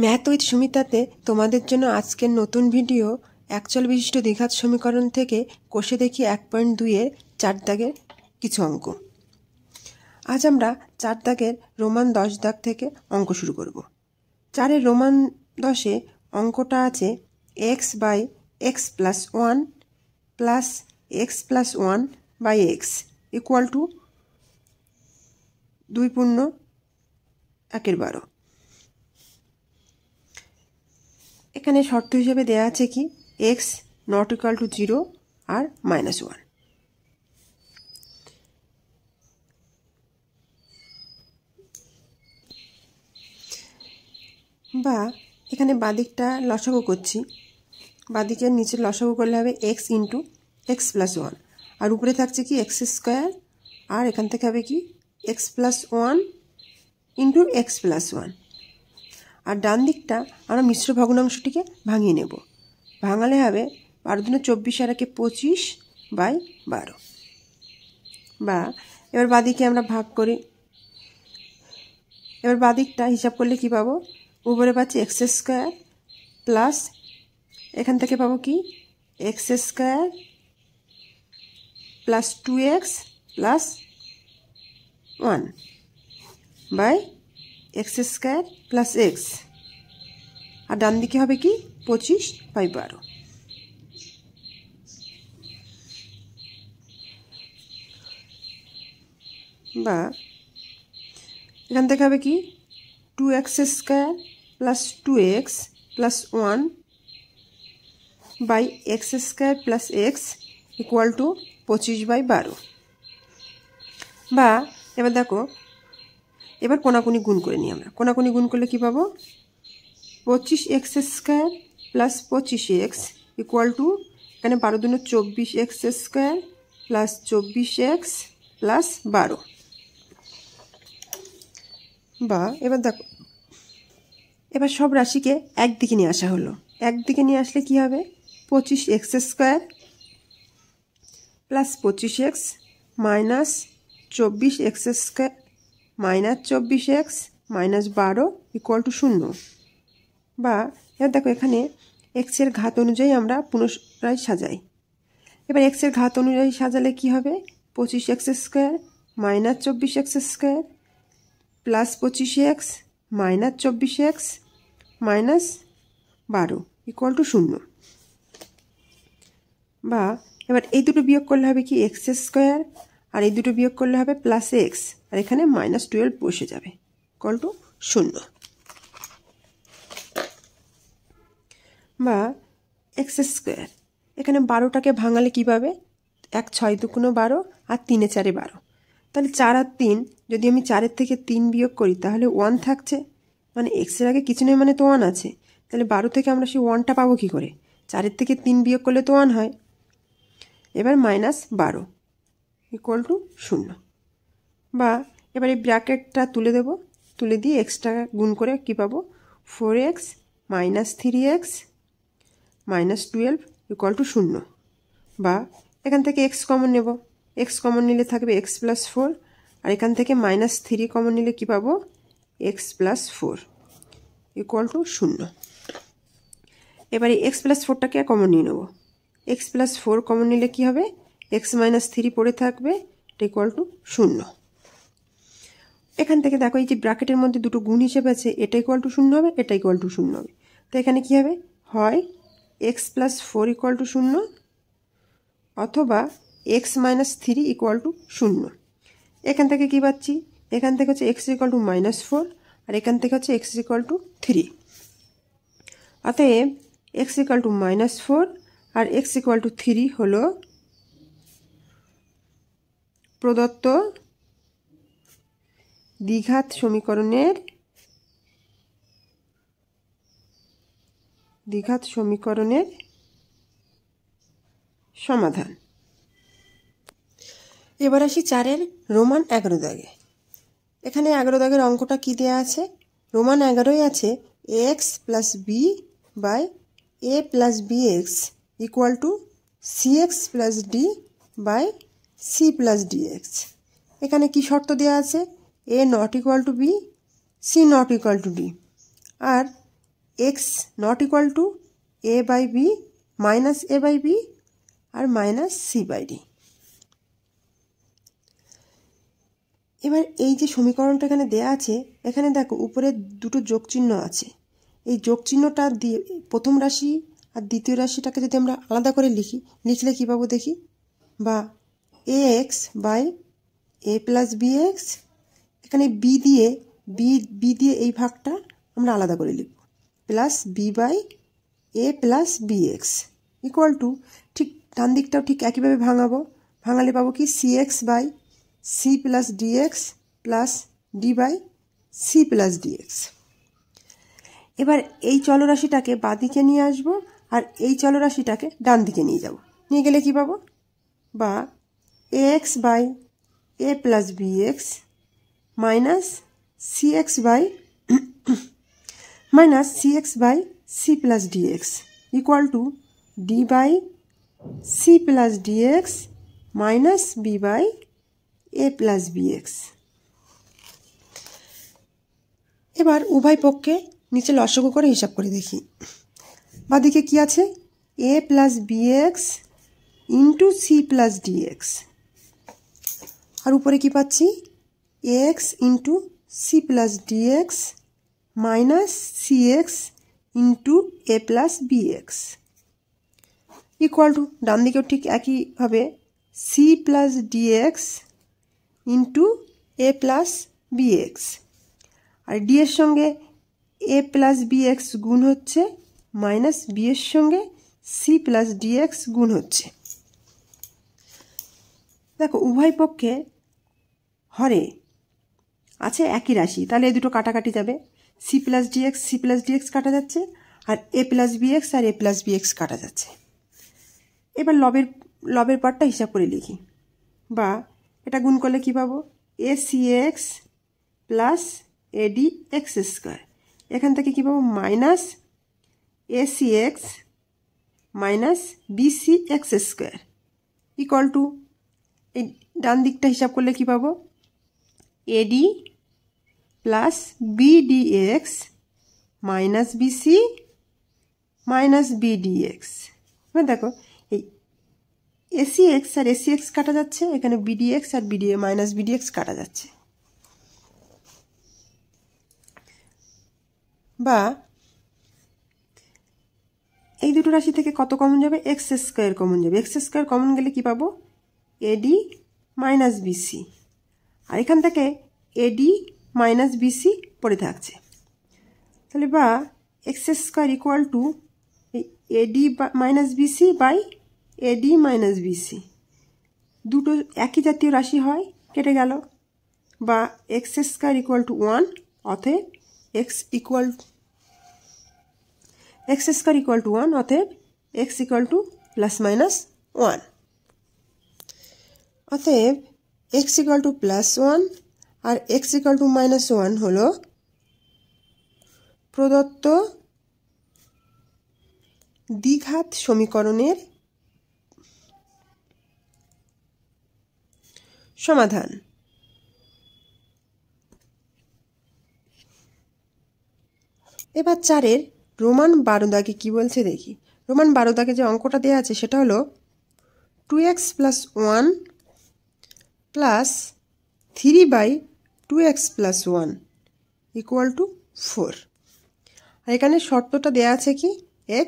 Math with সুমিতাতে তোমাদের জন্য আজকের নতুন ভিডিও একচল বিশিষ্ট দ্বিঘাত সমীকরণ থেকে কষে দেখি 1.2 এর 4 দাগের কিছু অঙ্ক। আজ আমরা 4 দাগের রোমান 10 দাগ থেকে অঙ্ক শুরু করব। 4 রোমান 10 অঙ্কটা আছে x by x plus 1 plus x plus 1 by x equal to 2 পূর্ণ 1/12। এখানে শর্ত হিসেবে দেয়া আছে কি x নট ইকুয়াল টু 0 আর -1। বা এখানে বাদিকটা লসাগু করছি, বাদিকের নিচে লসাগু করলে হবে x ইন্টু এক্স প্লাস 1 আর উপরে থাকছে কি x স্কোয়ার আর এখান থেকে হবে কি x plus 1 into x plus 1। আর ডান দিকটা আমরা মিশ্র ভগ্নাংশটিকে ভাঙিয়ে নেব। ভাঙালে হবে 12 × 24 আর 25 বাই 12। বা এবার বাদিকে আমরা ভাগ করি। এবার বাদিকটা হিসাব করলে কি পাবো, উপরে পাচ্ছি এক্স স্কোয়ার প্লাস এখান থেকে পাবো কি x square plus 2x plus 1 by x square plus x. আর ডান দিকে হবে কি 25 বাই 12। বা এখান থেকে হবে কি 2x square plus 2x plus 1 by x square plus X equal to 25 by 12। বা এবার দেখো, এবার কোনাকুনি গুণ করে নিই আমরা। কোনাকুনি গুণ করলে কি পাবো, 25x square plus 25x equal to এখানে 12 × 24x square plus 24x plus 12। বা এবার দেখো, এবার সব রাশিকে একদিকে নিয়ে আসা হলো। একদিকে নিয়ে আসলে কি হবে, 25x square plus 25x minus 24x square minus 24x minus 12 equal to 0। বা এবার দেখো, এখানে এক্সের ঘাত অনুযায়ী আমরা পুনরায় সাজাই। এবার এক্সের ঘাত অনুযায়ী সাজালে কি হবে, 25x square minus 24x square plus 25x minus 24x minus 12 equal to 0। বা এবার এই দুটো বিয়োগ করলে হবে কি এক্স স্কোয়ার আর এই দুটো বিয়োগ করলে হবে প্লাস এক্স আর এখানে -12 বসে যাবে ইকুয়াল টু 0। বা এক্স স্কোয়ার এখানে 12টাকে ভাঙালে কী পাবে, 1 6 2 12 আর 3 4 12। তাহলে 4 আর 3 যদি আমি 4-এর থেকে 3 বিয়োগ করি তাহলে 1 থাকছে, মানে এক্সের আগে কিছু নেই, মানে তো 1 আছে। তাহলে 12 থেকে আমরা সেই 1টা পাবো কী করে, 4-এর থেকে 3 বিয়োগ করলে তো 1 হয়। এবার -12 ইকুয়াল টু 0। বা এবার এই ব্র্যাকেটটা তুলে দেব, তুলে দিয়ে এক্সটা গুণ করে কী পাবো, 4x minus 3x minus 12 equal to 0। বা এখান থেকে এক্স কমন নেব, এক্স কমন নিলে থাকবে x প্লাস 4 আর এখান থেকে -3 কমন নিলে কী পাবো, x প্লাস 4 ইকুয়াল টু 0। এবারে x প্লাস 4টাকে কমন নিয়ে নেব, x প্লাস 4 কমন নিলে কী হবে, x মাইনাস 3 পড়ে থাকবে, এটা ইকুয়াল টু 0। এখান থেকে দেখো, এই যে ব্র্যাকেটের মধ্যে দুটো গুণ হিসেবে আছে, এটা ইকুয়াল টু 0 হবে, এটা ইকুয়াল টু 0 হবে। তো এখানে কী হবে, হয় x প্লাস 4 ইকুয়াল টু 0 অথবা x মাইনাস 3 ইকুয়াল টু 0। এখান থেকে কী পাচ্ছি, এখান থেকে হচ্ছে x ইকুয়াল টু -4 আর এখান থেকে হচ্ছে x ইকুয়াল টু 3। অতএব x ইকুয়াল টু -4 আর x ইকুয়াল টু 3 হলো প্রদত্ত দ্বিঘাত সমীকরণের সমাধান। এবার আসি 4 রোমান 11 দাগে। এখানে 11 দাগের অঙ্কটা কি দেয়া আছে, রোমান 11 আছে ax plus b by a plus bx equal to cx plus d by c plus dx. এখানে কি শর্ত দেওয়া আছে, a not equal to b, c not equal to d. আর x not equal to a by b minus a by b আর minus c by d. এবার এই যে সমীকরণটা এখানে দেয়া আছে, এখানে দেখো উপরে দুটো যোগ চিহ্ন আছে। এই যোগ চিহ্নটা দিয়ে প্রথম রাশি আর দ্বিতীয় রাশিটাকে যদি আমরা আলাদা করে লিখলে কী পাবো দেখি, বা a x by a plus b x, এখানে বি দিয়ে এই ভাগটা আমরা আলাদা করে লিখব, plus b by a plus b x equal to, ঠিক ডান দিকটাও ঠিক একইভাবে ভাঙালে পাবো কি c x by c plus dx plus d by c plus dx. এবার এই চলরাশিটাকে বাঁদিকে নিয়ে আসবো আর এই চলরাশিটাকে ডান দিকে নিয়ে যাব। নিয়ে গেলে কি পাবো, বা a x by a plus b x minus c x by c plus dx equal to d by c plus dx minus b by a plus b x. এবার উভয় পক্ষে নিচে লসাগু করে হিসাব করে দেখি। বাদিকে কি আছে, a plus b x into c plus dx, আর উপরে কি পাচ্ছি, x into c plus dx minus c x into a plus b x equal to, ডান দিকেও ঠিক একইভাবে c plus dx into a plus b x, আর d এর সঙ্গে এ প্লাস বি এক্স গুণ হচ্ছে মাইনাস বি এর সঙ্গে সি প্লাস ডিএক্স গুণ হচ্ছে। দেখো উভয় পক্ষে হরে আছে একই রাশি, তাহলে এই দুটো কাটাকাটি যাবে, সি প্লাস ডিএক্স কাটা যাচ্ছে, আর এ প্লাস বি এক্স আর এ প্লাস বি এক্স কাটা যাচ্ছে। এবার লবের পার্টটা হিসাব করে লিখি, বা এটা গুণ করলে কি পাবো, A C X plus AD X square, এখান থেকে কি পাবো minus A C X minus BC X square equal to, এই ডান দিকটা হিসাব করলে কি পাবো, AD plus BD X minus BC minus BD X. এবার দেখো এই এসি এক্স আর এসি এক্স কাটা যাচ্ছে, এখানে বিডি এক্স আর মাইনাস বিডি এক্স কাটা যাচ্ছে, বা এই দুটো রাশি থেকে কত কমন যাবে, এক্স স্কোয়ার কমন যাবে। এক্স স্কোয়ার কমন গেলে কি পাবো, এডি মাইনাস বিসি, আর এখান থেকে এডি মাইনাস বিসি পড়ে থাকছে, তাহলে বা X square equal to AD minus BC by AD minus BC, দুটো একই জাতীয় রাশি হয়, কেটে গেল, বা এক্স স্কোয়ার ইকুয়াল টু 1, অতএব এক্স স্কোয়ার ইকুয়াল টু 1, অতএব X equal to plus minus 1, অতএব এক্স ইকুয়াল টু প্লাস 1 আর এক্স ইকুয়াল টু মাইনাস 1 হলো প্রদত্ত দ্বিঘাত সমীকরণের সমাধান। এবার 4-এর রোমান 12 দাগে কি বলছে দেখি। রোমান 12 দাগে যে অঙ্কটা দেওয়া আছে সেটা হলো 2x plus 1 plus 3/2x plus 1 equal to 4, আর এখানে শর্তটা দেওয়া আছে কি, x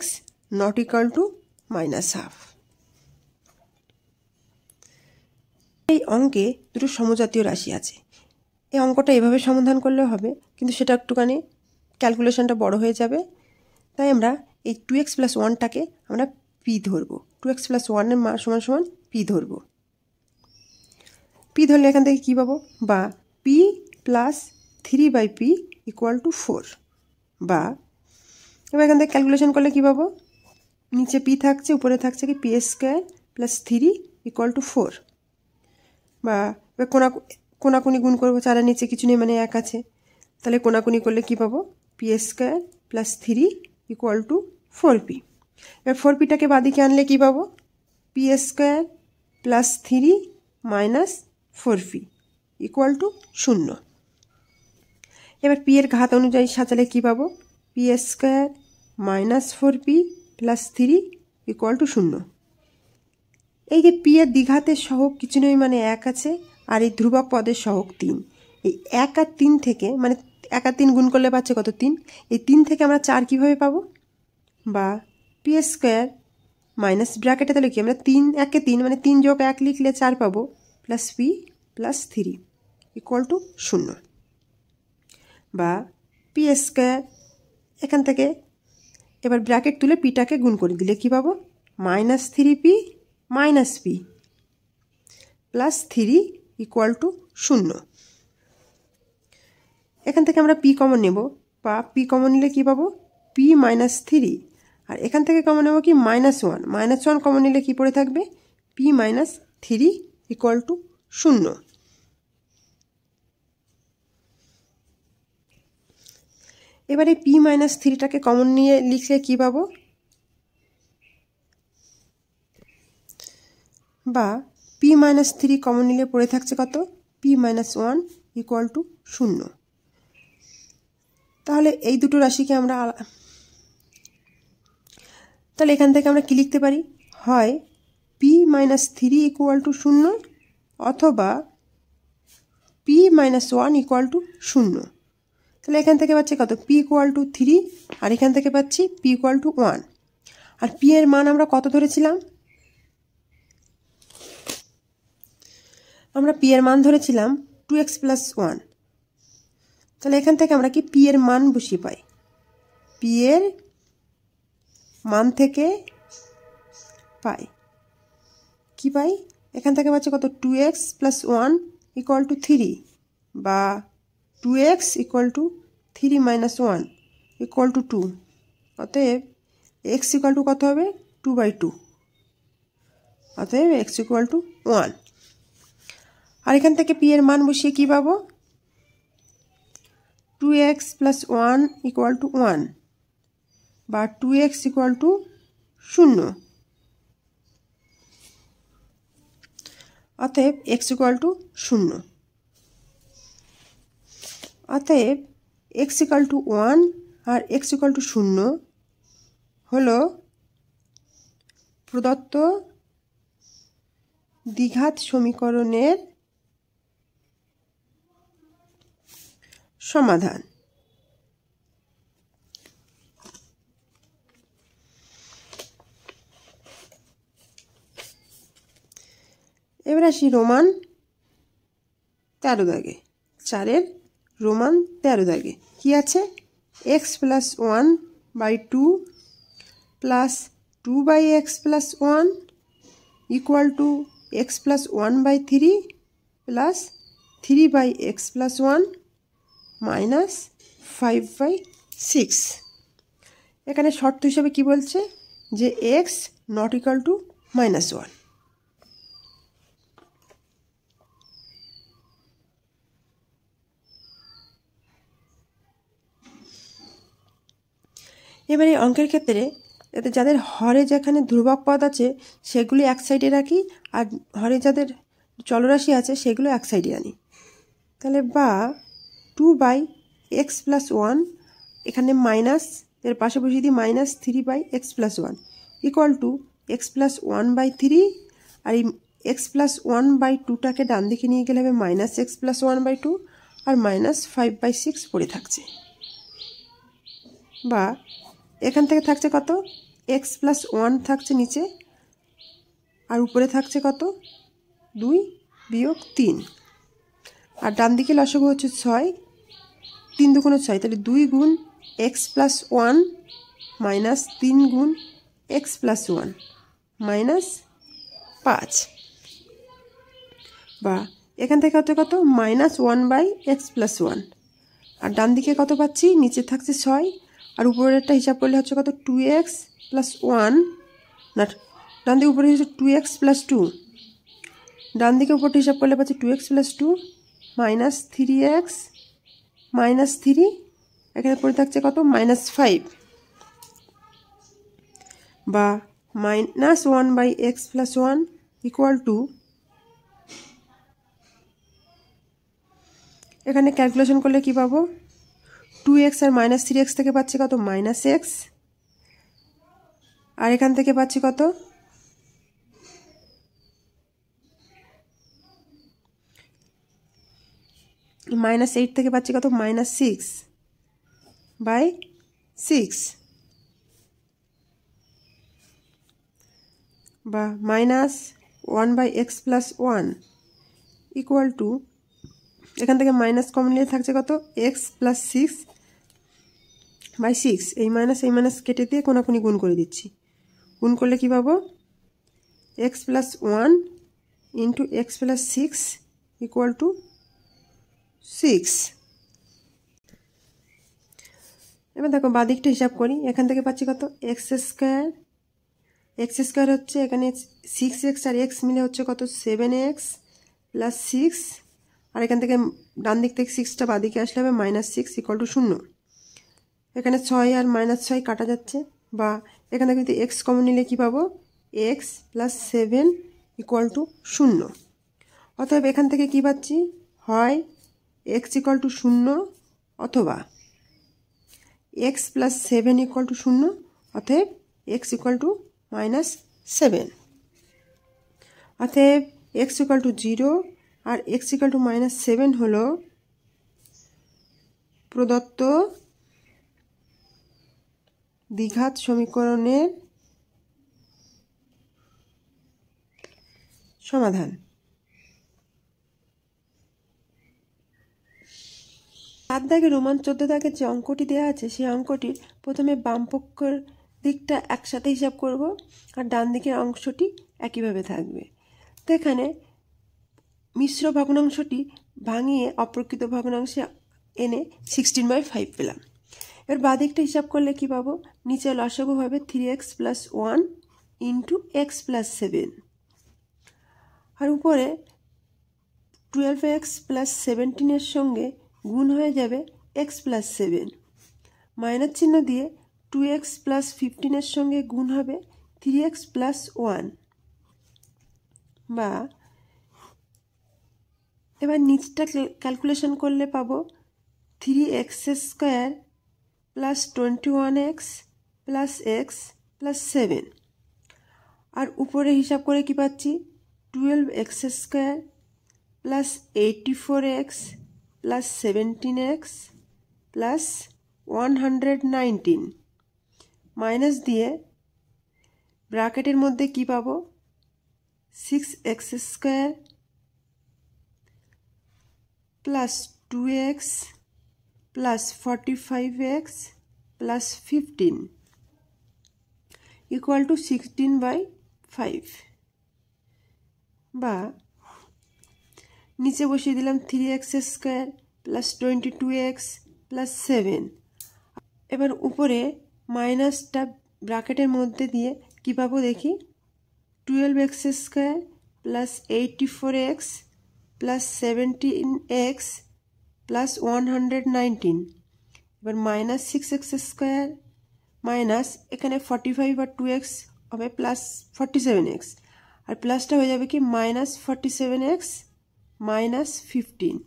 নট ইকুয়াল টু -12। এই অঙ্কে দুটো সমজাতীয় রাশি আছে, এই অঙ্কটা এভাবে সমাধান করলেও হবে, কিন্তু সেটা একটুখানি ক্যালকুলেশনটা বড় হয়ে যাবে, তাই আমরা এই 2x প্লাস 1টাকে আমরা পি ধরবো, 2x প্লাস 1-এর মান সমান সমান পি ধরবো। পি ধরলে এখান থেকে কী পাবো, বা P plus 3/p equal to 4, বা এবার এখান থেকে ক্যালকুলেশন করলে কী পাবো, নিচে পি থাকছে, উপরে থাকছে কি P square plus 3 equal to 4, বা এবার কোনাকুনি গুণ করবো, 4-এর নিচে কিছু নেই মানে 1 আছে, তাহলে কোনাকুনি করলে কী পাবো, P square plus 3 equal to 4p। এবার 4pটাকে বাদিকে আনলে কী পাবো, P square plus 3 minus 4p equal to 0। এবার পি এর ঘাত অনুযায়ী সাজালে কী পাবো, P square minus 4p plus 3 equal to 0। এই যে পি এর দ্বিঘাতের সহগ কিছু নয় মানে 1 আছে, আর এই ধ্রুবক পদের সহগ 3। এই 1 আর 3 থেকে মানে 1 আর 3 গুণ করলে পাচ্ছে কত 3, এই 3 থেকে আমরা 4 কীভাবে পাবো, বা পি স্কোয়ার মাইনাস ব্র্যাকেটে তাহলে কি আমরা 3 1 3 মানে 3 যোগ 1 লিখলে 4 পাবো, plus P plus 3 equal to 0। বা পি স্কোয়ার এখান থেকে এবার ব্র্যাকেট তুলে পিটাকে গুণ করে দিলে কি পাবো, minus 3p minus P plus 3 equal to 0। এখান থেকে আমরা পি কমন নেব, বা পি কমন নিলে কী পাবো, পি মাইনাস 3, আর এখান থেকে কমন নেব কি -1, -1 কমন নিলে কী পড়ে থাকবে, পি মাইনাস 3 ইকুয়াল টু 0। এবার এই পি মাইনাস 3টাকে কমন নিয়ে লিখলে কী পাবো, বা পি মাইনাস 3 কমন নিলে পড়ে থাকছে কত, পি মাইনাস 1 ইকুয়াল টু 0। তাহলে এই দুটো রাশিকে আমরা তাহলে এখান থেকে আমরা কি লিখতে পারি, হয় পি মাইনাস 3 ইকুয়াল টু 0 অথবা পি মাইনাস 1 ইকুয়াল টু 0। তাহলে এখান থেকে পাচ্ছি কত, পি ইকুয়াল টু 3, আর এখান থেকে পাচ্ছি পি ইকুয়াল টু 1। আর পি এর মান আমরা কত ধরেছিলাম, আমরা পি এর মান ধরেছিলাম 2x প্লাস 1। তাহলে এখান থেকে আমরা কি পি এর মান বসিয়ে পাই, পি এর মান থেকে পাই কি পাই, এখান থেকে পাচ্ছি কত 2x প্লাস 1 ইকুয়াল টু 3, বা 2x equal to 3 minus 1 equal to 2। অতএব x ইকুয়াল টু কত হবে, 2/2। অতএব x ইকুয়াল টু 1। আর এখান থেকে পি এর মান বসিয়ে কী পাবো, 2x প্লাস 1 ইকুয়াল টু 1, বা 2x ইকুয়াল টু 0। অতএব x ইকুয়াল টু 0। অতএব x ইকুয়াল টু 1 আর x ইকুয়াল টু 0 হলো প্রদত্ত দ্বিঘাত সমীকরণের সমাধান। এবার আসি রোমান 13 দাগে, 4-এর রোমান 13 দাগে কি আছে, x plus 1/2 plus 2/x plus 1 equal to x plus 1/3 plus 3/x plus 1 minus 5/6। এখানে শর্ত হিসাবে কি বলছে, যে x নট ইকুয়াল টু -1। এবার এই অঙ্কের ক্ষেত্রে যাদের হরে যেখানে ধ্রুবক পদ আছে সেগুলি এক সাইডে রাখি, আর হরে যাদের চলরাশি আছে সেগুলো এক সাইডে আনি। তাহলে বা 2/x প্লাস 1, এখানে মাইনাস এর পাশে বসিয়ে দিই minus 3/x plus 1 equal to x plus 1/3, আর এই x প্লাস 1/2টাকে ডান দিকে নিয়ে গেলে হবে মাইনাস x প্লাস 1/2, আর মাইনাস 5/6 পড়ে থাকছে। বা এখান থেকে থাকছে কত, x প্লাস 1 থাকছে নিচে, আর উপরে থাকছে কত 2 বিয়োগ 3, আর ডান দিকে লসাগু হচ্ছে 6, 3 দুগুণে 6, তাহলে 2 গুণ x প্লাস 1 মাইনাস 3 গুণ x প্লাস 1 মাইনাস 5। বা এখান থেকে হচ্ছে কত -1/x প্লাস 1, আর ডান দিকে কত পাচ্ছি, নিচে থাকছে 6, আর উপরেরটা হিসাব করলে হচ্ছে কত 2x প্লাস 1, না ডান দিকে উপরে হচ্ছে 2x প্লাস 2, ডান দিকে উপরটা হিসাব করলে পাচ্ছি 2x plus 2 minus 3x minus 3, এখানে পড়ে থাকছে কত -5। বা -1/x প্লাস 1 ইকুয়াল টু, এখানে ক্যালকুলেশন করলে কি পাবো 2x আর -3x থেকে পাচ্ছি কত -x, আর এখান থেকে পাচ্ছি কত -8 থেকে পাচ্ছি কত -6/6 বা -1/x + 1 ইকুয়াল টু, এখান থেকে মাইনাস কমন নিয়ে থাকছে কত x + 6/6। এই মাইনাস কেটে দিয়ে কোনাকুনি গুণ করে দিচ্ছি। গুণ করলে কি পাবো x + 1 × x + 6 ইকুয়াল টু 6। এবার দেখো বাদিকটা হিসাব করি। এখান থেকে পাচ্ছি কত x² হচ্ছে এখানে 6x আর x মিলে হচ্ছে কত 7x + 6, আর এখান থেকে ডান দিক থেকে 6টা বাদিকে আসলে হবে -6 ইকুয়াল টু 0। এখানে 6 আর -6 কাটা যাচ্ছে, বা এখান থেকে যদি x কমন নিলে কি পাবো x + 7 ইকুয়াল টু 0। অতএব এখান থেকে কি পাচ্ছি, হয় x ইকুয়াল টু 0 অথবা x + 7 ইকুয়াল টু 0, অতএব x ইকুয়াল টু -7। অতএব x ইকুয়াল টু 0 আর x ইকুয়াল টু -7 হলো প্রদত্ত দ্বিঘাত সমীকরণের সমাধান। 7 দাগে রোমান 14 দাগের যে অঙ্কটি দেওয়া আছে সেই অঙ্কটির প্রথমে বাম পক্ষের দিকটা একসাথে হিসাব করব, আর ডান দিকের অংশটি একইভাবে থাকবে। তো এখানে মিশ্র ভগ্নাংশটি ভাঙিয়ে অপ্রকৃত ভগ্নাংশে এনে 16/5 পেলাম। এবার বাদিকটা হিসাব করলে কি পাবো, নিচে লসাগু হবে 3x + 1 × x + 7, আর উপরে 12x + 17 এর সঙ্গে গুণ হয়ে যাবে x + 7, মাইনাস চিহ্ন দিয়ে 2x + 15 এর সঙ্গে গুণ হবে 3x + 1, বা এবার নিচটা ক্যালকুলেশন করলে পাবো 3x² + 21x + x + 7, আর উপরে হিসাব করে কি পাচ্ছি 12x² + 84x + 17x + 119, মাইনাস দিয়ে ব্র্যাকেটের মধ্যে কি পাবো 6x² + 2x + 45x + 15 equal to 16/5, বা নিচে বসিয়ে দিলাম 3x² + 22x + 7। এবার উপরে মাইনাসটা ব্র্যাকেটের মধ্যে দিয়ে কি পাবো দেখি 12x² + 84x + 17x + 119, এবার -6x² মাইনাস এখানে 45 আর 2x হবে +47x, আর প্লাসটা হয়ে যাবে কি -47x - 15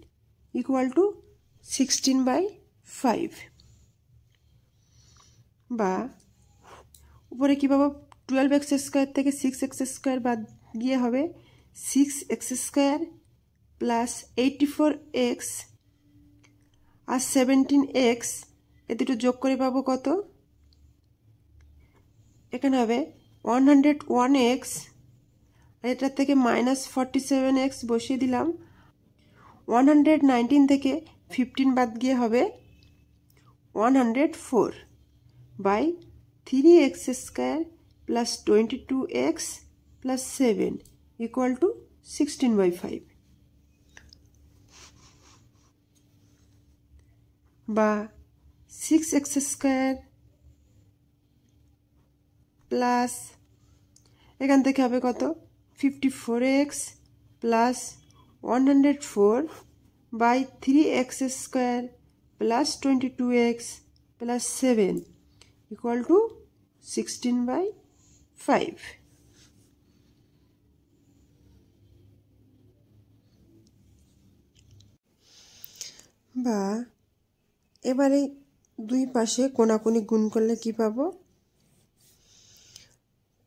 ইকুয়াল টু 16/5, বা উপরে কি পাবো 12x² থেকে 6x² বাদ গিয়ে হবে 6x² + 84x আর 17x, এ দুটো যোগ করে পাবো কত, এখানে হবে 101x, আর এটার থেকে -47x বসিয়ে দিলাম। 119 থেকে 15 বাদ গিয়ে হবে 104/3x² + 22x + 7 ইকুয়াল টু 16/5, বা 6x² প্লাস এখান থেকে হবে কত 54x + 104/3x² + 22x + 7 equal to 16/5, বা এবারে দুই পাশে কোণাকুণি গুণ করলে কি পাবো?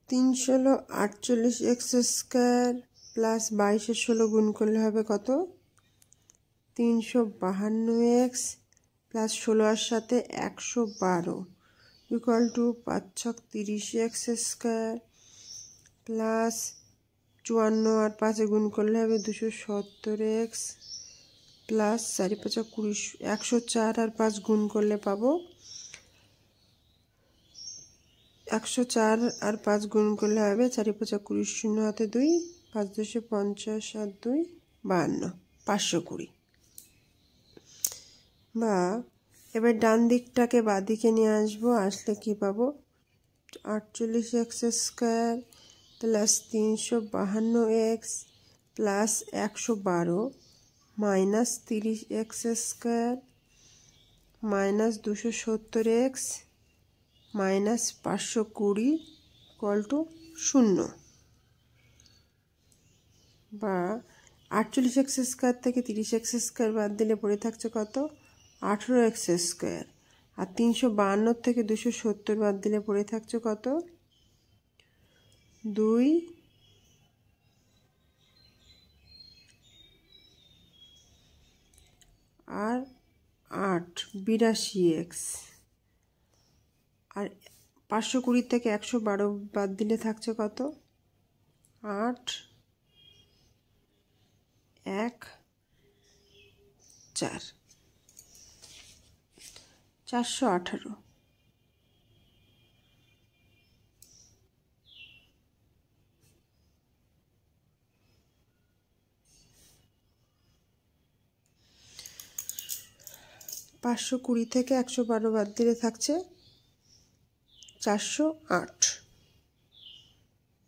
348x² প্লাস 2216 গুণ করলে হবে কত? 352x প্লাস 16 সাথে 112 ইকুয়াল টু 5 ছক 30x² প্লাস 54 আর 5 গুণ করলে হবে 270x প্লাস 4 5 20 104 আর 5 গুণ করলে পাবো 104 আর 5 গুণ করলে হবে 4 5 20 0 হাতে 2 5 2 50 আর 2 52 520। বা এবার ডান দিকটাকে বাঁ দিকে নিয়ে আসবো, আসলে কি পাবো? 48x² plus 352x plus 112 minus 30x² minus 270x minus 520 equal to 0। বা 48x² থেকে 30x² বাদ দিলে পড়ে থাকছে কত? 18x²। আর 352 থেকে 270 বাদ দিলে পড়ে থাকছে কত? 2 আর 8 82x। আর 520 থেকে 112 বাদ দিলে থাকছে কত? 8 1 4 418। পাঁচশো কুড়ি থেকে 112 বাদ দিলে থাকছে 408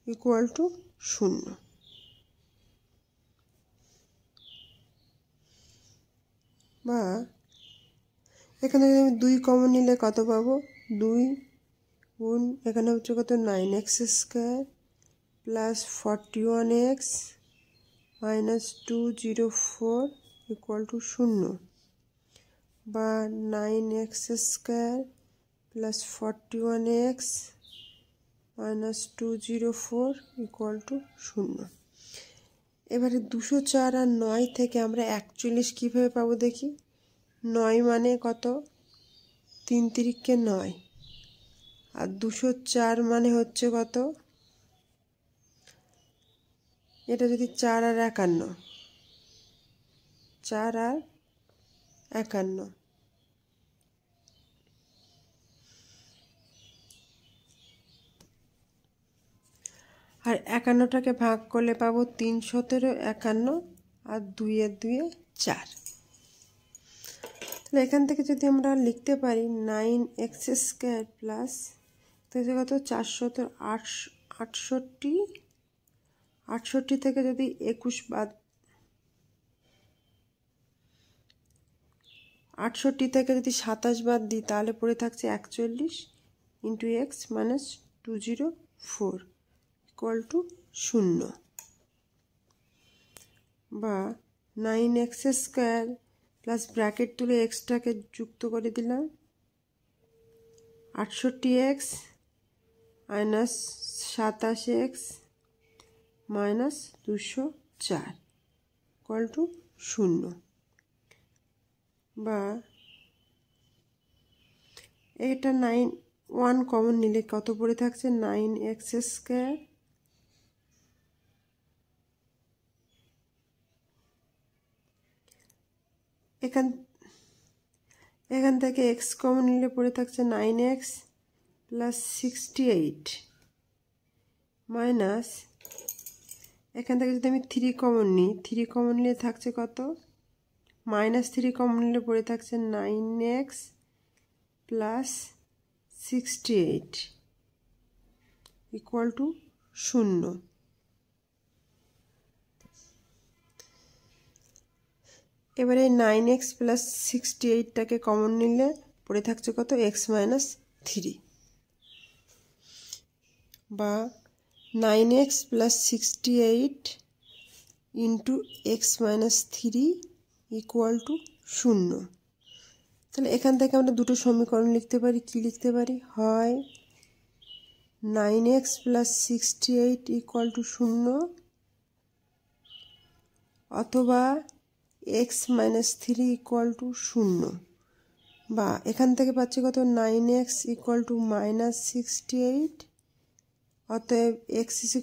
ইকুয়াল টু 0। বা এখানে যদি আমি 2 কমন নিলে কত পাবো? 2 গুণ এখানে হচ্ছে কত? 9x² plus 41x minus 204 equal to 0। বা 9x² plus 41x minus 204 equal to 0। এবারে 204 আর 9 থেকে আমরা 41 কীভাবে পাবো দেখি? 9 মানে কত? 3 তিরিকে 9। আর 204 মানে হচ্ছে কত? এটা যদি 4 আর 51, 4 আর 51। আর 51টাকে ভাগ করলে পাবো 3 17 51 আর 2 এর 2 4। তাহলে এখান থেকে যদি আমরা লিখতে পারি 9x² প্লাস তাহলে কত? 468। 68 থেকে যদি 21 বাদ 68 থেকে যদি 27 বাদ দিই তাহলে পড়ে থাকছে 41 into x minus 204 equal to 0। বা 9x² প্লাস ব্র্যাকেট তুলে এক্সটাকে যুক্ত করে দিলাম 68x minus 27x minus 204 equal to 0। বা এটা 1 কমন নিলে কত পড়ে থাকছে? 9x² এখান থেকে x কমন নিলে পড়ে থাকছে 9x প্লাস 68 মাইনাস এখান থেকে যদি আমি 3 কমন নিই 3 কমন নিলে থাকছে কত? মাইনাস 3 কমন নিলে পড়ে থাকছে 9x প্লাস 68 ইকুয়াল টু 0। এবারে 9x প্লাস 68টাকে কমন নিলে পড়ে থাকছে কত? x minus 3। বা 9x plus 68 into x minus 3 equal to 0। তাহলে এখান থেকে আমরা দুটো সমীকরণ লিখতে পারি। কি লিখতে পারি? হয় 9x + 68 = 0, অথবা x - 3 = 0, বা এখান থেকে পাচ্ছি কত? 9x = -68, অতএব x =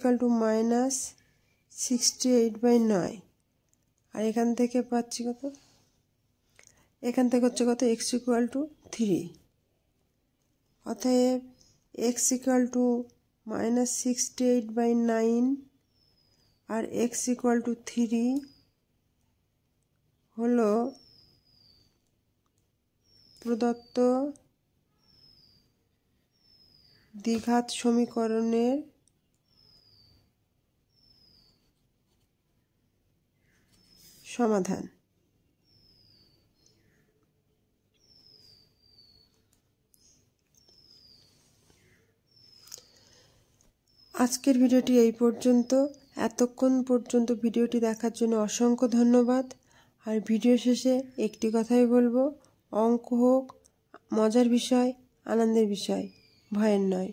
-68/9। আর এখান থেকে পাচ্ছি কত? এখান থেকে হচ্ছে কত? x = 3, অতএব x = -68/9 আর x = 3 হলো প্রদত্ত দ্বিঘাত সমীকরণের সমাধান। আজকের ভিডিওটি এই পর্যন্ত। এতক্ষণ পর্যন্ত ভিডিওটি দেখার জন্য অসংখ্য ধন্যবাদ। আর ভিডিও শেষে একটি কথাই বলবো, অঙ্ক হোক মজার বিষয়, আনন্দের বিষয়, ভয়ের নয়।